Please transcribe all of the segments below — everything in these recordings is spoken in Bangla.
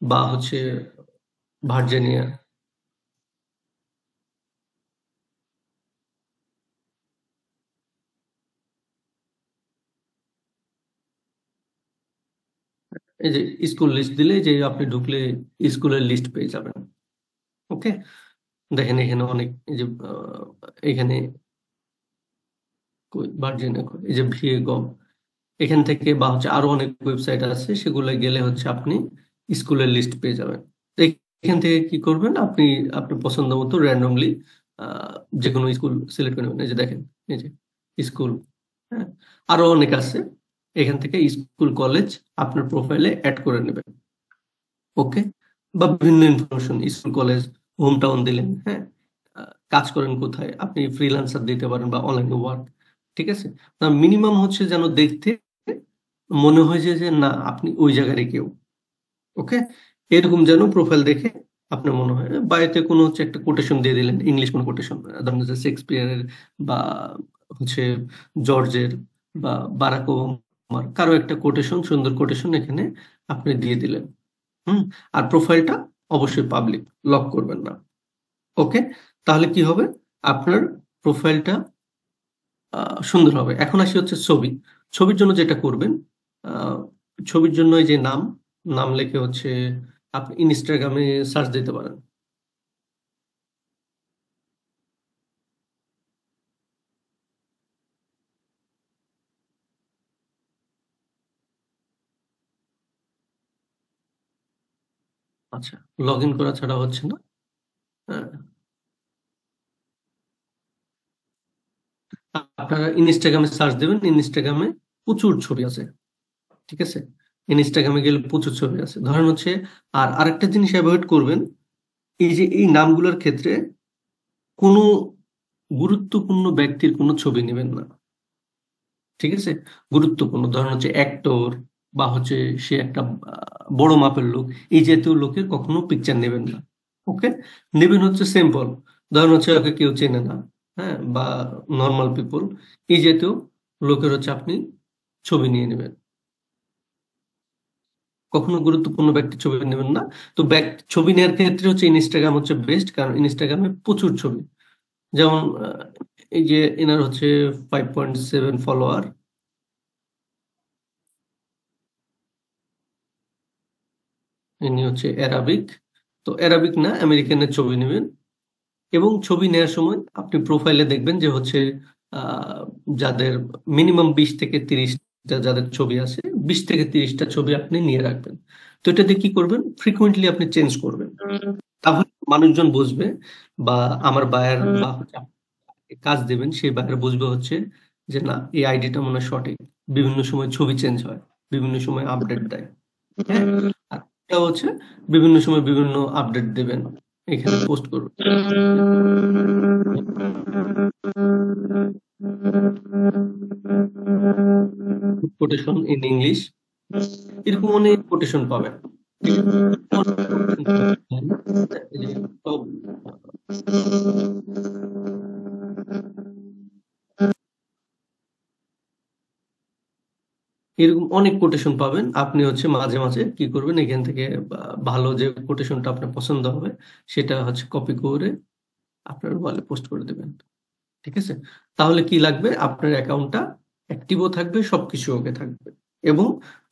বা হচ্ছে ভার্জিনিয়া। এই যে স্কুল লিস্ট দিলে যে আপনি ঢুকলে স্কুলের লিস্ট পেয়ে যাবেন। ওকে, দেখেন এখানে অনেক এই যে এখানে ভার্জিনিয়া এই যে ভিএ গভ, এখান থেকে বা হচ্ছে আরো অনেক ওয়েবসাইট আছে, সেগুলো গেলে হচ্ছে আপনি স্কুলের লিস্ট পেয়ে যাবেন। তো এখান থেকে কি করবেন, আপনি আপনার পছন্দ মতো র্যান্ডমলি যে কোনো স্কুল সিলেক্ট করে নেবেন। এই যে দেখেন, এই যে স্কুল, হ্যাঁ, আরো অনেক আছে। এখান থেকে স্কুল কলেজ আপনার প্রোফাইলে অ্যাড করে নেবেন। ওকে, বা বিভিন্ন information, school college, home town দিলেন, হ্যাঁ, কাজ করেন কোথায়, আপনি ফ্রিল্যান্সার দিতে পারেন বা অনলাইন ওয়ার্ক। ঠিক আছে, না মিনিমাম হচ্ছে যেন দেখতে মনে হয় যে না আপনি ওই জায়গারই কেউ। ওকে, এরকম যেন প্রোফাইল দেখে আপনার মনে হয়, বা এতে কোনো হচ্ছে একটা কোটেশন দিয়ে দিলেন, ইংলিশ কোনো কোটেশন, ধরেন যে শেক্সপিয়ারের বা হচ্ছে জর্জের বা বারাক ওবামার কারো একটা কোটেশন, সুন্দর কোটেশন এখানে আপনি দিয়ে দিলেন। হুম, আর প্রোফাইলটা অবশ্যই পাবলিক, লক করবেন না। ওকে, তাহলে কি হবে, আপনার প্রোফাইলটা সুন্দর হবে। এখন আসি হচ্ছে ছবি। ছবির জন্য যেটা করবেন, আহ, ছবির জন্য এই যে নাম, নাম লিখে হচ্ছে আপনি ইনস্টাগ্রামে সার্চ দিতে পারেন। আচ্ছা, লগ ইন করা ছাড়া হচ্ছে না। হ্যাঁ, আপনারা ইনস্টাগ্রামে সার্চ দেবেন, ইনস্টাগ্রামে প্রচুর ছবি আছে। ঠিক আছে, ইনস্টাগ্রামে গেলে প্রচুর ছবি আছে, ধরেন হচ্ছে। আর আরেকটা জিনিস অ্যাভয়েড করবেন, এই যে এই নামগুলোর ক্ষেত্রে কোনো গুরুত্বপূর্ণ ব্যক্তির কোনো ছবি নেবেন না। ঠিক আছে, গুরুত্বপূর্ণ ধরেন হচ্ছে অ্যাক্টর বা হচ্ছে সে একটা বড় মাপের লোক, এই জাতীয় লোকের কখনো পিকচার নেবেন না। ওকে, নেবেন হচ্ছে সিম্পল, ধরেন হচ্ছে ওকে কেউ চেনে না, হ্যাঁ, বা নর্মাল পিপল, এই জাতীয় লোকের হচ্ছে আপনি ছবি নিয়ে নেবেন। কখনো গুরুত্বপূর্ণ ব্যক্তির ছবি নেবেন না। তো ছবি নেওয়ার ক্ষেত্রে হচ্ছে ইনস্টাগ্রাম হচ্ছে বেস্ট, কারণ ইনস্টাগ্রামে প্রচুর ছবি। যেমন এই যে এনার হচ্ছে 5.7 ফলোয়ার, ইনি হচ্ছে অ্যারাবিক। তো অ্যারাবিক না, আমেরিকানের ছবি নেবেন। এবং ছবি নেওয়ার সময় আপনি প্রোফাইলে দেখবেন যে হচ্ছে আহ, যাদের মিনিমাম 20 থেকে 30টা যাদের ছবি আছে, 20 থেকে 30টা ছবি আপনি নিয়ে রাখবেন। তো এটাতে কি করবেন, ফ্রিকুয়েন্টলি আপনি চেঞ্জ করবেন। তাহলে মানুষজন বুঝবে, বা আমার বায়ার বা হচ্ছে আপনি কাজ দেবেন সেই বায়ার বুঝবে হচ্ছে যে না, এই আইডিটা মনে হয় সঠিক। বিভিন্ন সময় ছবি চেঞ্জ হয়, বিভিন্ন সময় আপডেট দেয়। হ্যাঁ, আর এটা হচ্ছে বিভিন্ন সময় বিভিন্ন আপডেট দেবেন, এখানে পোস্ট করবেন কোটেশন ইন ইংলিশ, এরকম অনেক কোটেশন পাবেন। ঠিক আছে? অনেক quotation পাবেন। এই যে top, এরকম অনেক কোটেশন পাবেন। আপনি হচ্ছে মাঝে মাঝে কি করবেন, এখান থেকে ভালো যে কোটেশনটা আপনার পছন্দ হবে সেটা হচ্ছে কপি করে আপনার ওয়ালে পোস্ট করে দেবেন। ঠিক আছে, তাহলে কি লাগবে, আপনার অ্যাকাউন্টটা অ্যাক্টিভও থাকবে, সবকিছু ওকে থাকবে। এবং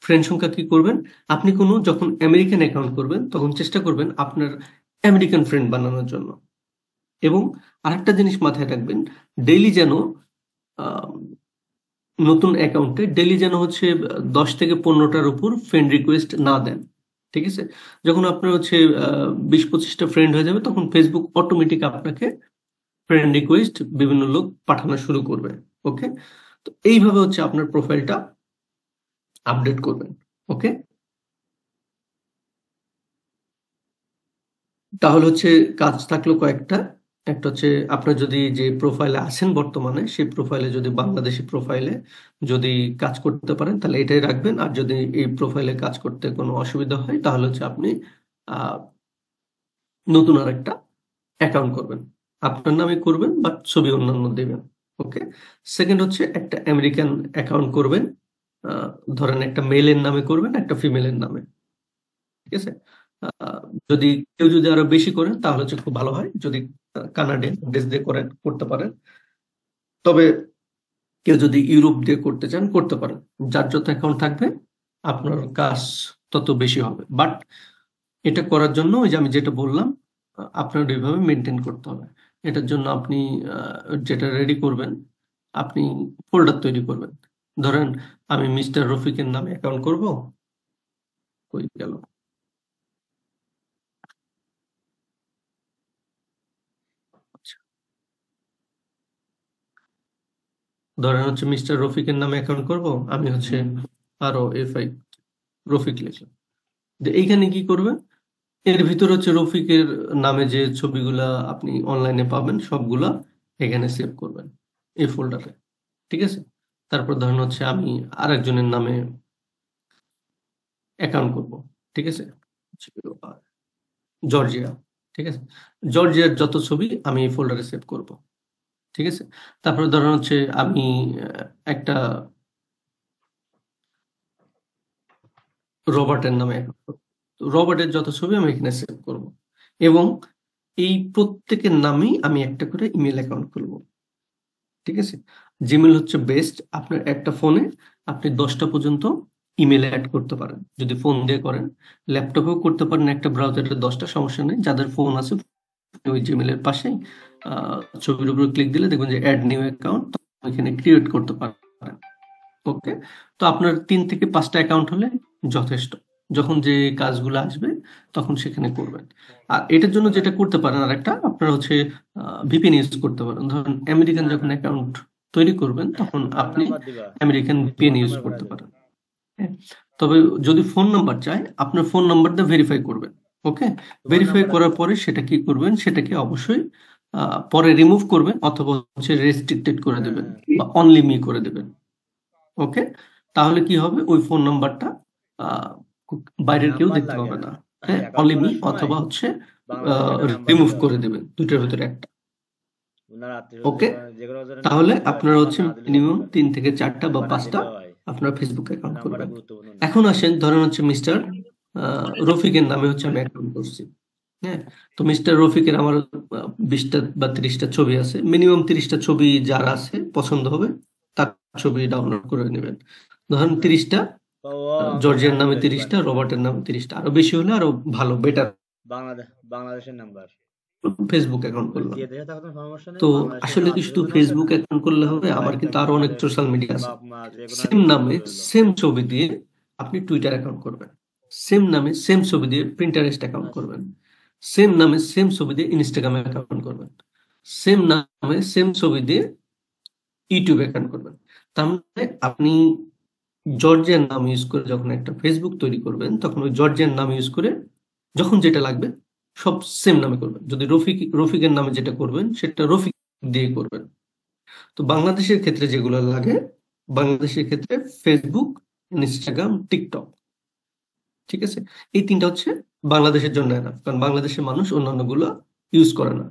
ফ্রেন্ড সংখ্যা কি করবেন, আপনি কোনো যখন আমেরিকান অ্যাকাউন্ট করবেন তখন চেষ্টা করবেন আপনার আমেরিকান ফ্রেন্ড বানানোর জন্য। এবং আরেকটা জিনিস মাথায় রাখবেন, ডেইলি যেন আহ, নতুন অ্যাকাউন্টে ডেইলি যেন হচ্ছে 10 থেকে 15টার উপর ফ্রেন্ড রিকোয়েস্ট না দেন। ঠিক আছে, যখন আপনার হচ্ছে 20-25টা ফ্রেন্ড হয়ে যাবে, তখন ফেসবুক অটোমেটিক আপনাকে ফ্রেন্ড রিকোয়েস্ট বিভিন্ন লোক পাঠানো শুরু করবে। ওকে, তো এইভাবে হচ্ছে আপনার প্রোফাইলটা আপডেট করবেন। ওকে, তাহলে হচ্ছে কাজ থাকলো কয়েকটা। একটা হচ্ছে আপনার যদি যে প্রোফাইলে আছেন বর্তমানে, সেই প্রোফাইলে যদি বাংলাদেশি প্রোফাইলে যদি কাজ করতে পারেন তাহলে এটাই রাখবেন। আর যদি এই প্রোফাইলে কাজ করতে কোনো অসুবিধা হয় তাহলে হচ্ছে আপনি আহ, নতুন আর একটা অ্যাকাউন্ট করবেন, আপনার নামে করবেন বাট ছবি অন্যান্য দেবেন। ওকে, সেকেন্ড হচ্ছে একটা আমেরিকান অ্যাকাউন্ট করবেন, আহ, ধরেন একটা মেলের নামে করবেন, একটা ফিমেলের নামে। ঠিক আছে, আহ, যদি কেউ যদি আরো বেশি করেন তাহলে হচ্ছে খুব ভালো হয়, যদি কানাডিয়ান দেশ দিয়ে করেন করতে পারেন। তবে কেউ যদি ইউরোপ দিয়ে করতে চান করতে পারেন, যার যত অ্যাকাউন্ট থাকবে আপনার কাজ তত বেশি হবে। বাট এটা করার জন্য ওই যে আমি যেটা বললাম, আপনার ওইভাবে মেনটেন করতে হবে। এটার জন্য আপনি যেটা রেডি করবেন, আপনি ফোল্ডার তৈরি করবেন। ধরেন আমি মিস্টার রফিকের নামে অ্যাকাউন্ট করব, কই গেল, আচ্ছা, ধরেন হচ্ছে মিস্টার রফিকের নামে অ্যাকাউন্ট করব, আমি হচ্ছে আরো এফআই রফিক লিখলাম। এইখানে কি করবেন, এর ভিতর হচ্ছে রফিকের নামে যে ছবিগুলা আপনি অনলাইনে পাবেন সবগুলা এখানে সেভ করবেন এই ফোল্ডারে, ঠিক আছে? তারপর ধরুন হচ্ছে আমি আরেকজনের নামে অ্যাকাউন্ট করব, ঠিক আছে? জর্জিয়া, ঠিক আছে? জর্জিয়ার যত ছবি আমি এই ফোল্ডারে সেভ করব, ঠিক আছে? তারপরে ধরুন হচ্ছে আমি একটা রবার্টের নামে account করব। তো রবার্টের যত ছবি আমি এখানে সেভ করব, এবং এই প্রত্যেকের নামেই আমি একটা করে ইমেল অ্যাকাউন্ট খুলবো, ঠিক আছে? জিমেল হচ্ছে বেস্ট। আপনার একটা ফোনে আপনি 10টা পর্যন্ত ইমেল অ্যাড করতে পারেন যদি ফোন দিয়ে করেন। ল্যাপটপেও করতে পারেন, একটা ব্রাউজারে 10টা, সমস্যা নেই। যাদের ফোন আছে ওই জিমেলের পাশেই ছবির উপর ক্লিক দিলে দেখবেন যে অ্যাড নিউ অ্যাকাউন্ট, এখানে ক্রিয়েট করতে পারেন। ওকে, তো আপনার 3 থেকে 5টা অ্যাকাউন্ট হলে যথেষ্ট। যখন যে কাজগুলো আসবে তখন সেখানে করবেন। আর এটার জন্য যেটা করতে পারেন, আর একটা আপনার হচ্ছে ভিপিএন ইউজ করতে পারেন। ধরুন আমেরিকান যখন অ্যাকাউন্ট তৈরি করবেন তখন ফোন আপনি নাম্বার দিবা, American VPN phone use number বলে করতে দেবো। পারেন। হ্যাঁ, তবে যদি ফোন নাম্বার চায় আপনার ফোন নাম্বারটা ভেরিফাই করবেন। ওকে, তোমার ভেরিফাই নাম্বারটা করার দিবা। পরে সেটা কি করবেন, সেটাকে অবশ্যই পরে রিমুভ করবেন অথবা হচ্ছে রেস্ট্রিক্টেড করে হ্যাঁ দেবেন হ্যাঁ। বা অনলি মি করে দেবেন। ওকে, তাহলে কি হবে, ওই ফোন নাম্বারটা আহ, বাইরের কেউ নাম্বার দেখতে লাগে পাবে না, না। হ্যাঁ, অ্যাকাউন্ট অনলি মি করার সময় অথবা হচ্ছে বাংলাদেশে একটা নাম্বার রিমুভ দিতে করে হবে। দেবেন, দুইটার ভিতরে একটা। ওনার আত্মীয় ওকে, যে কোনো জনের তাহলে নাম্বার দিবা, আপনার নাম্বার হচ্ছে না দিলে মিনিমাম সমস্যা নেই, 3 থেকে 4টা বা নাম্বার না 5টা দিলেও হয়। আপনার ফেসবুক অ্যাকাউন্ট নাম্বারটা করবেন। গুরুত্বপূর্ণ না। এখন আসেন, ধরেন হচ্ছে মিস্টার রফিকের নামে হচ্ছে আমি অ্যাকাউন্ট করছি। হ্যাঁ, তো মিস্টার রফিকের আমার 20টা বা 30টা ছবি আছে, মিনিমাম 30টা ছবি যার আছে পছন্দ হবে তার ছবি ডাউনলোড করে নেবেন। ধরেন 30টা, তো ও জর্জিয়ার আইডি নামে বের করে 30টা, নিবে। রবার্টের নামে 30টা, আরো বেশি হলে আরো ভালো, বেটার। বাংলাদেশের নাম্বার। ফেসবুক অ্যাকাউন্ট মানে করলাম। যে দেশে থাকো কোনো সমস্যা নেই, তো বাংলাদেশের আসলে কোনো কি আত্মীয় শুধু স্বজন আছে ফেসবুক না, অ্যাকাউন্ট করলে হবে? আমার ভাই কিন্তু আরো কাকা অনেক সোশ্যাল মিডিয়া আছে। বাপ মা যে কোনো সেম আত্মীয় স্বজন নামে রইলো। সেম ছবি দিয়ে আপনি টুইটার অ্যাকাউন্ট করবেন, সেম নামে সেম ছবি দিয়ে প্রিন্টারেস্ট অ্যাকাউন্ট আচ্ছা। করবেন, সেম নামে সেম ছবি দিয়ে ইনস্টাগ্রামে অ্যাকাউন্ট করবেন, সেম নামে সেম ছবি দিয়ে ইউটিউব অ্যাকাউন্ট করবেন। তার মানে আপনি জর্জিয়ার নাম ইউজ করে যখন একটা ফেসবুক তৈরি করবেন তখন ওই জর্জিয়ার নাম ইউজ করে যখন যেটা লাগবে সব সেম নামে করবেন। যদি রফিকের নামে যেটা করবেন সেটা রফিক দিয়ে করবেন। তো বাংলাদেশের ক্ষেত্রে যেগুলো লাগে, বাংলাদেশের ক্ষেত্রে ফেসবুক, ইনস্টাগ্রাম, টিকটক, ঠিক আছে? এই 3টা হচ্ছে বাংলাদেশের জন্য এনাফ, কারণ বাংলাদেশের মানুষ অন্যান্য গুলো ইউজ করে না।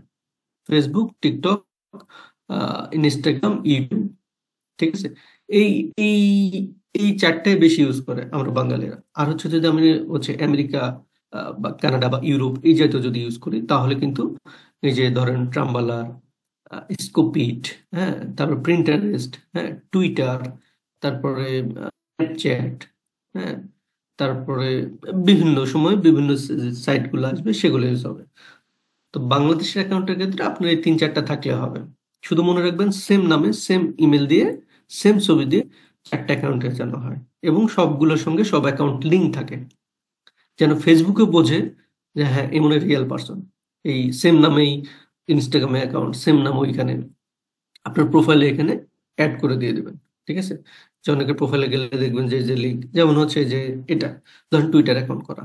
ফেসবুক, টিকটক, ইনস্টাগ্রাম, ইউটিউব, ঠিক আছে? এই এই এই 4টাই বেশি ইউজ করে আমরা বাঙালিরা। আর হচ্ছে যদি আমি হচ্ছে আমেরিকা বা কানাডা বা ইউরোপ এই জাতীয় যদি ইউজ করি তাহলে কিন্তু এই যে ধরেন ট্রাম্বালার, স্কোপিট, হ্যাঁ, তারপর প্রিন্টারেস্ট, হ্যাঁ, টুইটার, তারপরে স্ন্যাপচ্যাট, হ্যাঁ, তারপরে বিভিন্ন সময় বিভিন্ন সাইট গুলো আসবে সেগুলো ইউজ হবে। তো বাংলাদেশের অ্যাকাউন্টের ক্ষেত্রে আপনার এই 3-4টা থাকলে হবে। শুধু মনে রাখবেন সেম নামে সেম ইমেল দিয়ে সেম ছবি দিয়ে 4টা অ্যাকাউন্টে যেন হয়, এবং সবগুলোর সঙ্গে সব অ্যাকাউন্ট লিঙ্ক থাকে, যেন ফেসবুকে বোঝে যে হ্যাঁ এমন রিয়েল পার্সন। এই সেম নামেই ইনস্টাগ্রামে অ্যাকাউন্ট, সেম নাম ওইখানে আপনার প্রোফাইলে এখানে অ্যাড করে দিয়ে দেবেন, ঠিক আছে? যে অনেকের প্রোফাইলে গেলে দেখবেন যে যে লিঙ্ক, যেমন হচ্ছে যে এটা ধরেন টুইটার অ্যাকাউন্ট করা,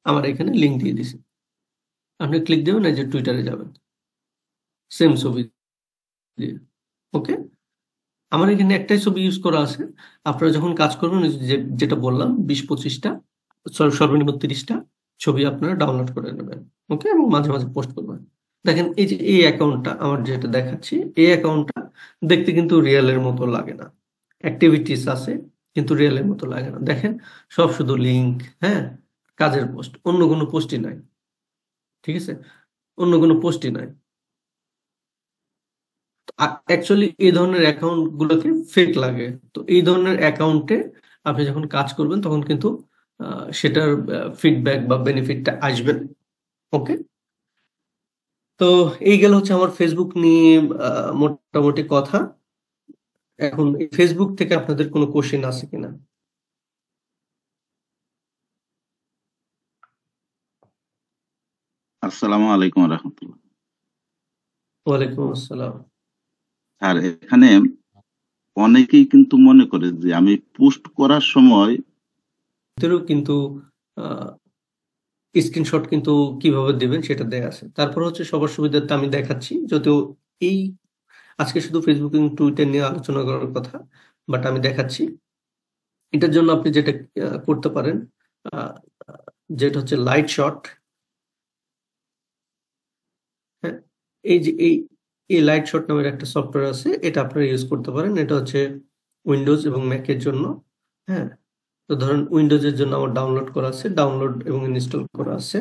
আমার এখানে লিঙ্ক দিয়ে দিছি, আপনি ক্লিক দেবেন এই যে টুইটারে যাবেন সেম ছবি দিয়ে। ওকে, আমার এখানে একটাই ছবি ইউজ করা আছে। আপনারা যখন কাজ করবেন ওই যে যেটা বললাম 20-25টা, সর্বনিম্ন 30টা ছবি আপনারা ডাউনলোড করে নেবেন। ওকে, এবং মাঝে মাঝে পোস্ট করবেন। দেখেন এই যে এই অ্যাকাউন্টটা আমার যেটা দেখাচ্ছি, এই অ্যাকাউন্টটা দেখতে কিন্তু রিয়েলের মতো লাগে না, অ্যাক্টিভিটিস আছে কিন্তু রিয়েলের মতো লাগে না। দেখেন সব শুধু লিঙ্ক, হ্যাঁ, কাজের পোস্ট, অন্য কোনো পোস্টই নাই। ঠিক আছে, অন্য কোনো পোস্টই নাই। অ্যাকচুয়ালি এই ধরনের অ্যাকাউন্ট গুলোকে ফেক লাগে। তো এই ধরনের অ্যাকাউন্টে আপনি যখন কাজ করবেন তখন কিন্তু সেটার ফিডব্যাক বা বেনিফিটটা আসবে। ওকে, তো এই গেল হচ্ছে আমার ফেসবুক নিয়ে মোটামুটি কথা। এখন এই ফেসবুক থেকে আপনাদের কোনো কোশ্চেন আছে কিনা? আসসালামু আলাইকুম রহমতুল্লাহ। ওয়ালাইকুম আসসালাম। আর এখানে অনেকেই কিন্তু মনে করে যে আমি পোস্ট করার সময় ভিতরেও কিন্তু স্ক্রিনশট কিন্তু কিভাবে দিবেন সেটা দেয়া আছে। তারপর হচ্ছে সবার সুবিধার্থে আমি দেখাচ্ছি, যদিও এই আজকে শুধু ফেসবুক এবং টুইটার নিয়ে আলোচনা করার কথা, বাট আমি দেখাচ্ছি। এটার জন্য আপনি যেটা করতে পারেন, আহ, যেটা হচ্ছে লাইট শট। হ্যাঁ, এই যে এই লাইট শট নামের একটা সফটওয়্যার আছে, এটা আপনারা ইউজ করতে পারেন। এটা হচ্ছে উইন্ডোজ এবং ম্যাকের জন্য। হ্যাঁ, তো ধরেন উইন্ডোজের জন্য আমার ডাউনলোড করা আছে, ডাউনলোড এবং ইনস্টল করা আছে।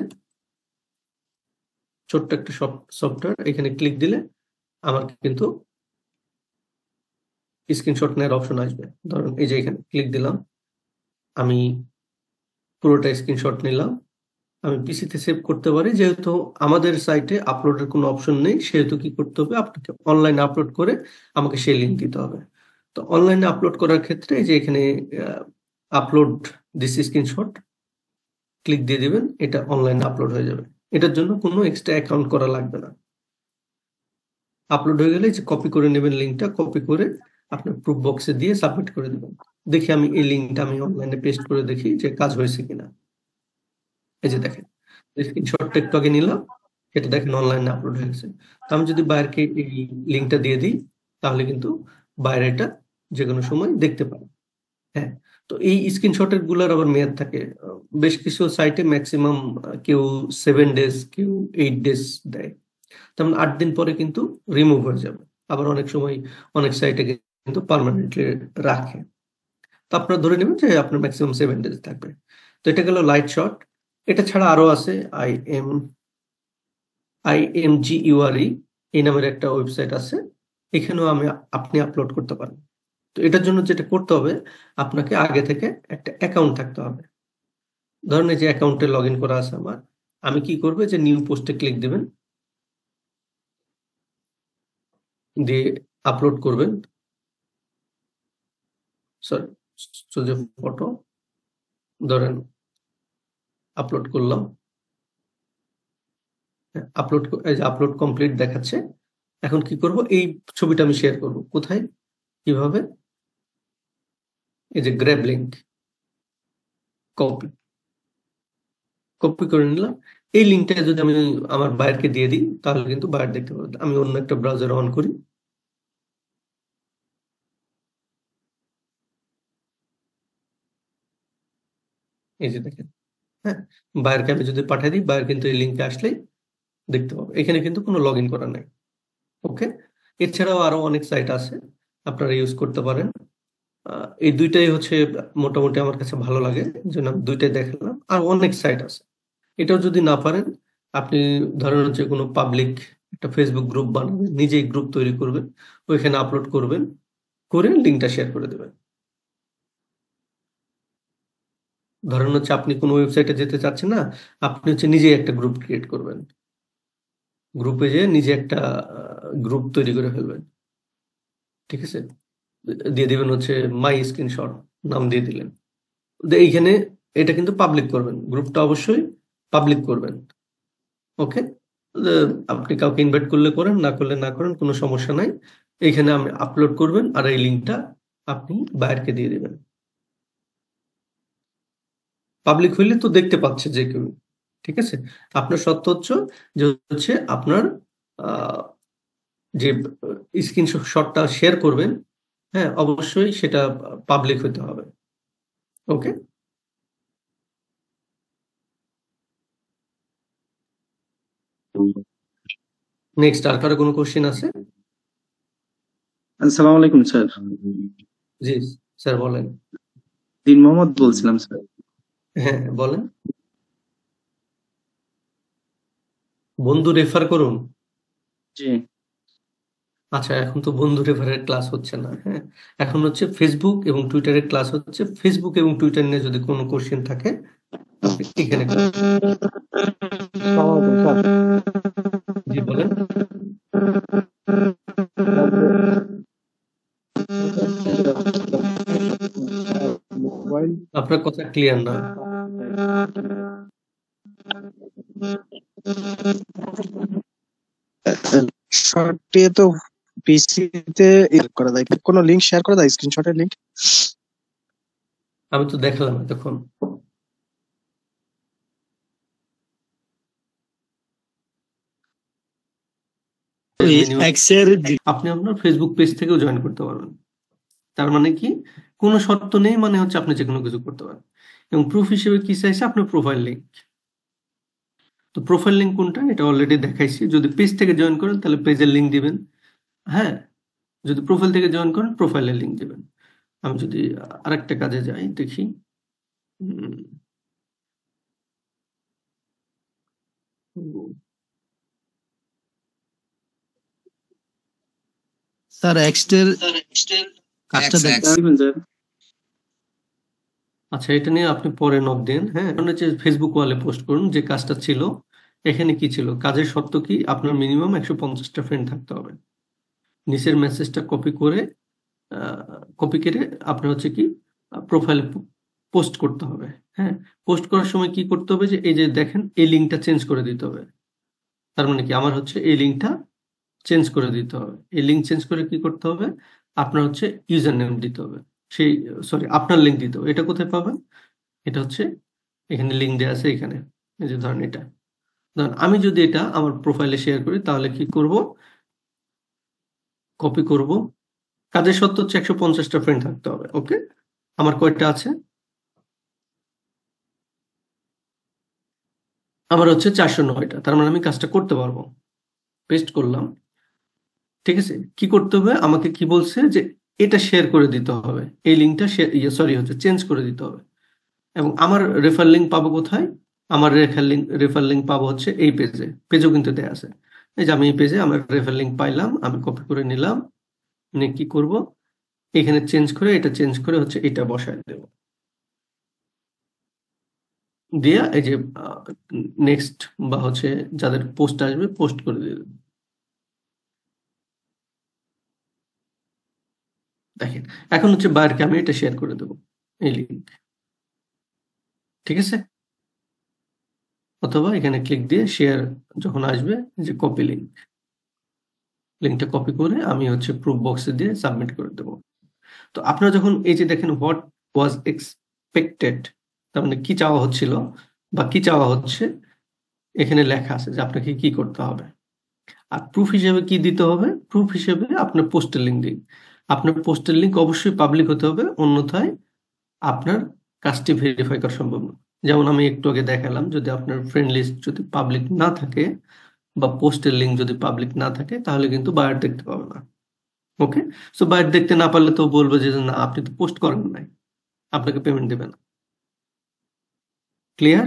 ছোট্ট একটা সফটওয়্যার, এখানে ক্লিক দিলে আমার কিন্তু স্ক্রিনশট নেওয়ার অপশন আসবে। ধরুন এই যে এখানে ক্লিক দিলাম, আমি পুরোটা স্ক্রিনশট নিলাম। আমি পিসিতে সেভ করতে পারি, যেহেতু আমাদের সাইটে আপলোডের কোনো অপশন নেই, সেহেতু কি করতে হবে, আপনাকে অনলাইনে আপলোড করে আমাকে সেই লিঙ্ক দিতে হবে। তো অনলাইনে আপলোড করার ক্ষেত্রে এই যে এখানে আপলোড দিস স্ক্রিনশট ক্লিক দিয়ে দিবেন, এটা অনলাইনে আপলোড হয়ে যাবে। এটার জন্য কোনো এক্সট্রা অ্যাকাউন্ট করা লাগবে না। আপলোড হয়ে গেলে যে কপি করে নেবেন লিঙ্কটা, কপি করে আপনার প্রুফ বক্সে দিয়ে সাবমিট করে দিবেন। দেখি আমি এই লিঙ্কটা আমি অনলাইনে পেস্ট করে দেখি যে কাজ হয়েছে কিনা। এই যে দেখেন, স্ক্রিনশটটা একটু আগে নিলাম, এটা দেখেন অনলাইনে আপলোড হয়ে গেছে। তো আমি যদি বাইরকে এই লিঙ্কটা দিয়ে দিই, তাহলে কিন্তু বাইরে এটা যে কোনো সময় দেখতে পাবে। হ্যাঁ, তো এই স্ক্রিনশটের গুলার আবার মেয়াদ থাকে। বেশ কিছু সাইটে ম্যাক্সিমাম কেউ 7 ডেজ, কেউ 8 ডেজ দেয়। তেমন 8 দিন পরে কিন্তু রিমুভ হয়ে যাবে। আবার অনেক সময় অনেক সাইটে কিন্তু পার্মানেন্টলি রাখে। তো আপনারা ধরে নেবেন যে আপনার ম্যাক্সিমাম 7 ডেজ থাকবে। তো এটা গেল লাইট শট। এটা ছাড়া আরো আছে IMGURE এই নামের একটা ওয়েবসাইট আছে। এখানেও আপনি আপলোড করতে পারেন। তো এটার জন্য যেটা করতে হবে, আপনাকে আগে থেকে একটা অ্যাকাউন্ট থাকতে হবে। ধরেন এই যে অ্যাকাউন্টে লগ ইন করা আছে আমার, আমি কি করবো, যে নিউ পোস্টে ক্লিক দিবেন, দিয়ে আপলোড করবেন। সরি, যে ফটো ধরেন আপলোড করলাম, এই যে আপলোড কমপ্লিট দেখাচ্ছে। এখন কি করব, এই ছবিটা আমি শেয়ার করব কোথায়, কিভাবে, এই যে গ্র্যাব লিংক, কপি কপি করে নিলাম। এই লিঙ্কটা যদি আমি আমার বায়ারকে দিয়ে দিই, তাহলে কিন্তু বায়ার দেখতে পাবে। আমি অন্য একটা ব্রাউজার অন করি, এই যে দেখেন। হ্যাঁ, বায়ারকে আমি যদি পাঠিয়ে দিই, বায়ার কিন্তু এই লিঙ্কে আসলেই দেখতে পাবে। এখানে কিন্তু কোনো লগ ইন করা নাই। ওকে, এছাড়াও আরো অনেক সাইট আছে, আপনারা ইউজ করতে পারেন। এই দুইটাই হচ্ছে মোটামুটি আমার কাছে ভালো লাগে, জন্য আমি দুইটাই দেখালাম। আর অনেক সাইট আছে। এটাও যদি না পারেন, আপনি ধরেন হচ্ছে কোনো পাবলিক একটা ফেসবুক গ্রুপ বানাবেন, নিজেই গ্রুপ তৈরি করবেন, ওইখানে আপলোড করবেন, করে লিঙ্কটা শেয়ার করে দেবেন। ধরেন হচ্ছে আপনি কোনো ওয়েবসাইটে যেতে চাচ্ছেন না, আপনি হচ্ছে নিজেই একটা গ্রুপ ক্রিয়েট করবেন, গ্রুপে যেয়ে নিজে একটা গ্রুপ তৈরি করে ফেলবেন। ঠিক আছে, দিয়ে দিবেন হচ্ছে মাই স্ক্রিনশট, নাম দিয়ে দিলেন। এইখানে এটা কিন্তু পাবলিক করবেন, গ্রুপটা অবশ্যই পাবলিক করবেন। ওকে, আপনি কাউকে ইনভাইট করলে করেন, না করলে না করেন, কোনো সমস্যা নাই। এইখানে আপনি আপলোড করবেন, আর এই লিঙ্কটা আপনি বায়ারকে দিয়ে দিবেন। পাবলিক হইলে তো দেখতে পাচ্ছে যে কেউ। ঠিক আছে, আপনার শর্ত হচ্ছে আপনার যে স্ক্রিনশটটা শেয়ার করবেন, হ্যাঁ, অবশ্যই সেটা পাবলিক হতে হবে। ওকে, নেক্সট আর কারো কোনো কোশ্চেন আছে? আসসালামু আলাইকুম স্যার। জি স্যার, বলেন। দিন মোহাম্মদ বলছিলাম স্যার। হ্যাঁ, বলেন। বন্ধু রেফার করুন। জি আচ্ছা, এখন তো বন্ধু রেফারের ক্লাস হচ্ছে না। হ্যাঁ, এখন হচ্ছে ফেসবুক এবং টুইটারের ক্লাস হচ্ছে। ফেসবুক এবং টুইটার নিয়ে যদি কোনো কোশ্চেন থাকে আপনি এখানে করুন। সালামালাইকুম স্যার। জি বলেন। মোবাইল আপনার কথা ক্লিয়ার না। শর্টে তো পিসিতে করা যায়, কোনো লিংক শেয়ার করা যায়, স্ক্রিনশটের লিংক? আমি তো দেখালাম এতক্ষণ। আপনি আপনার ফেসবুক পেজ থেকেও জয়েন করতে পারবেন। তার মানে কি, কোনো শর্ত নেই, মানে হচ্ছে আপনি যে কোনো কিছু করতে পারেন। এবং প্রুফ হিসেবে কি চাইছে, আপনার প্রোফাইল লিঙ্ক। তো প্রোফাইল লিঙ্ক কোনটা, এটা অলরেডি দেখাইছি। যদি পেজ থেকে জয়েন করেন তাহলে পেজের লিঙ্ক দিবেন। হ্যাঁ, যদি প্রোফাইল থেকে জয়েন করেন প্রোফাইলের লিঙ্ক দিবেন। আমি যদি আরেকটা কাজে যাই দেখি। উম, স্যার এক্সটের কাজটা দেখতে পারবেন স্যার? আচ্ছা, এটা নিয়ে আপনি পরে নক দেন। হ্যাঁ, এখন হচ্ছে ফেসবুক ওয়ালে পোস্ট করুন যে কাজটা ছিল। এখানে কি ছিল, কাজের শর্ত কি, আপনার মিনিমাম 150টা ফ্রেন্ড থাকতে হবে। নিচের মেসেজটা কপি করে আপনার হচ্ছে কি প্রোফাইলে পোস্ট করতে হবে। হ্যাঁ, পোস্ট করার সময় কি করতে হবে, যে এই যে দেখেন এই লিঙ্কটা চেঞ্জ করে দিতে হবে। তার মানে কি, আমার হচ্ছে এই লিঙ্কটা চেঞ্জ করে দিতে হবে। এই লিঙ্ক চেঞ্জ করে কি করতে হবে, আপনার হচ্ছে ইউজার নেম দিতে হবে। সেই সরি, আপনার লিঙ্ক দিতে হবে। এটা কোথায় পাবেন, এটা হচ্ছে এখানে লিঙ্ক দেওয়া আছে এখানে। এই যে ধরেন এটা, ধরেন আমি যদি এটা আমার প্রোফাইলে শেয়ার করি তাহলে কি করব, কপি করব। কাজের শর্ত হচ্ছে 150টা ফ্রেন্ড থাকতে হবে। ওকে, আমার কয়টা আছে, আমার হচ্ছে 409টা। তার মানে আমি কাজটা করতে পারবো। পেস্ট করলাম। ঠিক আছে, কি করতে হবে, আমাকে কি বলছে যে এটা শেয়ার করে দিতে হবে, এই লিঙ্কটা সরি হচ্ছে চেঞ্জ করে দিতে হবে। এবং আমার রেফার লিঙ্ক পাবো কোথায়, আমার রেফার লিঙ্ক পাবো হচ্ছে এই পেজেও কিন্তু দেয়া আছে। এই যে আমি এই পেজে আমার রেফার লিঙ্ক পাইলাম, আমি কপি করে নিলাম, নিয়ে কি করব, এখানে চেঞ্জ করে এটা চেঞ্জ করে হচ্ছে এটা বসায় দেব, দিয়া এই যে নেক্সট বা হচ্ছে যাদের পোস্ট আসবে পোস্ট করে দিয়ে দেব। দেখেন, এখন হচ্ছে বায়ারকে আমি এটা শেয়ার করে দেবো, এই লিঙ্ক। ঠিক আছে, অথবা এখানে ক্লিক দিয়ে শেয়ার যখন আসবে, যে কপি লিঙ্ক, লিঙ্কটা কপি করে আমি হচ্ছে প্রুফ বক্সে দিয়ে সাবমিট করে দেব। তো আপনারা যখন এই যে দেখেন হোয়াট ওয়াজ এক্সপেক্টেড, তার মানে কি চাওয়া হচ্ছিল বা কি চাওয়া হচ্ছে, এখানে লেখা আছে যে আপনাকে কি করতে হবে। আর প্রুফ হিসেবে কি দিতে হবে, প্রুফ হিসেবে আপনার পোস্টের লিঙ্ক দিন। আপনার পোস্টের লিঙ্ক অবশ্যই পাবলিক হতে হবে, অন্যথায় আপনার কাজটি ভেরিফাই করা সম্ভব না। যেমন আমি একটু আগে দেখালাম, যদি আপনার ফ্রেন্ড লিস্ট যদি পাবলিক না থাকে বা পোস্টের লিঙ্ক যদি পাবলিক না থাকে তাহলে কিন্তু বায়ার দেখতে পাবে না। ওকে, সো বায়ার দেখতে না পারলে তো বলবো যে না, আপনি তো পোস্ট করেন নাই, আপনাকে পেমেন্ট দেবে না। ক্লিয়ার?